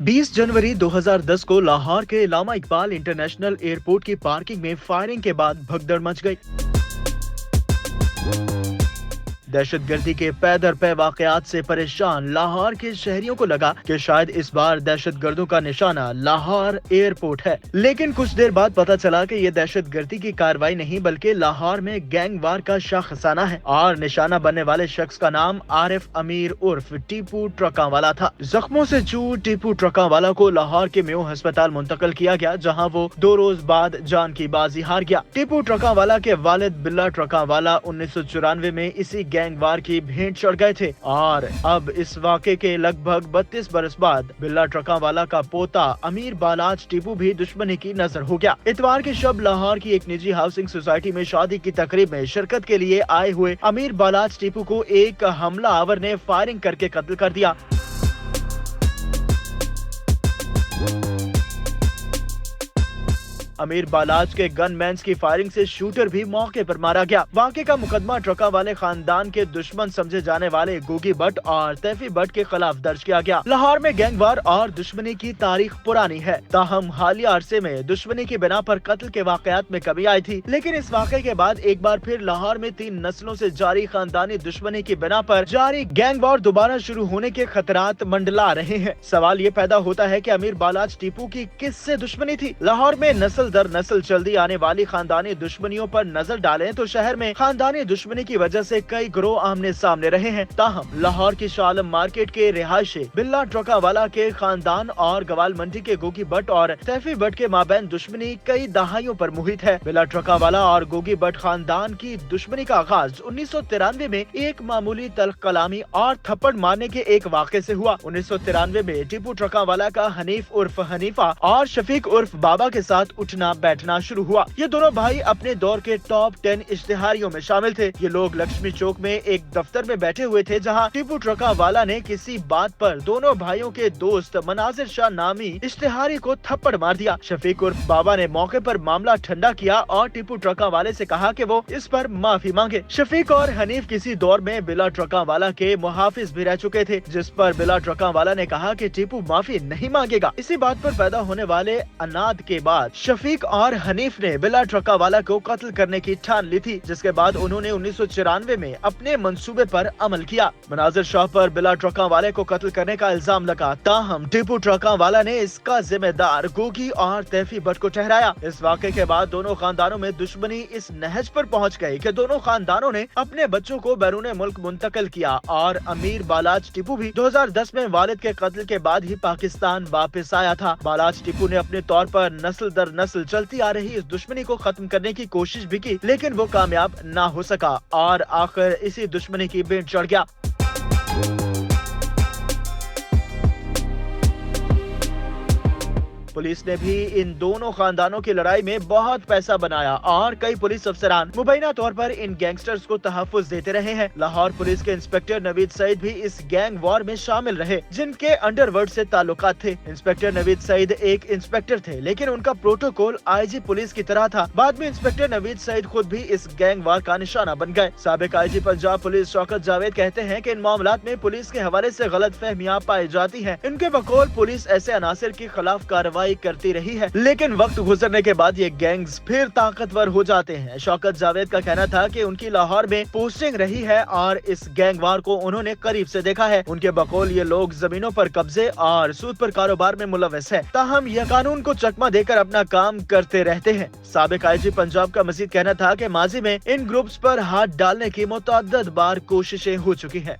20 जनवरी 2010 को लाहौर के इलामा Iqbal international airport की पार्किंग में फायरिंग के बाद भगदड़ मच गई। दहशतगर्दी के पै दर पै वाकयात से परेशान लाहौर के शहरियों को लगा कि शायद इस बार दहशतगर्दों का निशाना लाहौर एयरपोर्ट है, लेकिन कुछ देर बाद पता चला कि ये दहशतगर्दी की कार्रवाई नहीं बल्कि लाहौर में गैंग वार का शाखसाना है और निशाना बनने वाले शख्स का नाम आरिफ अमीर उर्फ टीपू ट्रकावाला था। जख्मों से चूर टीपू ट्रकावाला को लाहौर के मेयो अस्पताल मुंतकिल किया गया, जहाँ वो 2 रोज बाद जान की बाजी हार गया। टीपू ट्रकावाला के वालिद बिल्ला ट्रकावाला 1994 में इसी गैंग वार की भेंट चढ़ गए थे और अब इस वाक़े के लगभग 32 बरस बाद बिल्ला ट्रकावाला का पोता अमीर बालाज टीपू भी दुश्मनी की नजर हो गया। इतवार की शब लाहौर की एक निजी हाउसिंग सोसाइटी में शादी की तकरीब में शिरकत के लिए आए हुए अमीर बालाज टीपू को एक हमला आवर ने फायरिंग करके कत्ल कर दिया। अमीर बालाज के गनमैन की फायरिंग से शूटर भी मौके पर मारा गया। वाक़े का मुकदमा ट्रका वाले खानदान के दुश्मन समझे जाने वाले गोगी भट्ट और तैफी भट्ट के खिलाफ दर्ज किया गया। लाहौर में गैंगवार और दुश्मनी की तारीख पुरानी है, ताहम हालिया अरसे में दुश्मनी की बिना पर कत्ल के वाकयात में कमी आई थी, लेकिन इस वाक़े के बाद एक बार फिर लाहौर में 3 नस्लों से जारी खानदानी दुश्मनी की बिना पर जारी गैंगवार दोबारा शुरू होने के खतरात मंडला रहे हैं। सवाल ये पैदा होता है कि अमीर बालाज टीपू की किससे दुश्मनी थी? लाहौर में नस्ल दर नस्ल चलती आने वाली खानदानी दुश्मनियों पर नजर डालें तो शहर में खानदानी दुश्मनी की वजह से कई गिरोह आमने सामने रहे हैं। ताहम लाहौर की शालम मार्केट के रिहायशी बिल्ला ट्रकावाला के खानदान और गवाल मंडी के गोगी भट्ट और तैफी भट्ट के माबैन दुश्मनी कई दहाइयों पर मुहित है। बिल्ला ट्रकावाला और गोगी भट्ट खानदान की दुश्मनी का आगाज 1993 में एक मामूली तल्ख कलामी और थप्पड़ मारने के एक वाक़े से हुआ। 1993 में टीपू ट्रकावाला का हनीफ उर्फ हनीफा और शफीक उर्फ बाबा के साथ उठना बैठना शुरू हुआ। ये दोनों भाई अपने दौर के टॉप 10 इश्तिहारियों में शामिल थे। ये लोग लक्ष्मी चौक में एक दफ्तर में बैठे हुए थे, जहां टीपू ट्रकावाला ने किसी बात पर दोनों भाइयों के दोस्त मनाजिर शाह नामी इश्तिहारी को थप्पड़ मार दिया। शफीक उर्फ बाबा ने मौके पर मामला ठंडा किया और टीपू ट्रकावाले से कहा कि वो इस पर माफी मांगे। शफीक और हनीफ किसी दौर में बिला ट्रकावाला के मुहाफिज भी रह चुके थे, जिस पर बिला ट्रकावाला ने कहा कि टीपू माफी नहीं मांगेगा। इसी बात पर पैदा होने वाले अनाद के बाद शफीक और हनीफ ने बिला ट्रकावाला को कत्ल करने की ठान ली थी, जिसके बाद उन्होंने 1994 में अपने मंसूबे पर अमल किया। मनाजिर शाह पर बिला ट्रकावाले को कत्ल करने का इल्जाम लगा, ताहम टीपू ट्रकावाला ने इसका जिम्मेदार गोगी और तैफी भट्ट को ठहराया। इस वाक़े के बाद दोनों खानदानों में दुश्मनी इस नहज पर पहुंच गई कि दोनों खानदानों ने अपने बच्चों को बैरून मुल्क मुंतकिल किया और अमीर बालाज टीपू भी 2010 में वालिद के कत्ल के बाद ही पाकिस्तान वापस आया था। बालाज टीपू ने अपने तौर पर नस्ल दर नस्ल चलती आ रही इस दुश्मनी को खत्म करने की कोशिश भी की, लेकिन वो कामयाब ना हो सका और आखिर इसी दुश्मनी की भेंट चढ़ गया। पुलिस ने भी इन दोनों खानदानों की लड़ाई में बहुत पैसा बनाया और कई पुलिस अफसरान मुबैना तौर पर इन गैंगस्टर्स को तहफ्फुज देते रहे हैं। लाहौर पुलिस के इंस्पेक्टर नवीद सईद भी इस गैंग वॉर में शामिल रहे, जिनके अंडरवर्ल्ड से ताल्लुकात थे। इंस्पेक्टर नवीद सईद एक इंस्पेक्टर थे, लेकिन उनका प्रोटोकॉल आईजी पुलिस की तरह था। बाद में इंस्पेक्टर नवीद सईद खुद भी इस गैंग वॉर का निशाना बन गए। साबिक आईजी पंजाब पुलिस शौकत जावेद कहते हैं कि इन मामलात में पुलिस के हवाले से गलत फहमियां पाई जाती हैं। इनके बकौल पुलिस ऐसे अनासर के खिलाफ कार्रवाई करती रही है, लेकिन वक्त गुजरने के बाद ये गैंग्स फिर ताकतवर हो जाते हैं। शौकत जावेद का कहना था कि उनकी लाहौर में पोस्टिंग रही है और इस गैंग वार को उन्होंने करीब से देखा है। उनके बकौल ये लोग जमीनों पर कब्जे और सूद पर कारोबार में मुलव्वस है, ताहम यह कानून को चकमा देकर अपना काम करते रहते हैं। साबिक आईजी पंजाब का मजीद कहना था कि माजी में इन ग्रुप्स पर हाथ डालने की मुतअद्दिद बार कोशिशें हो चुकी हैं।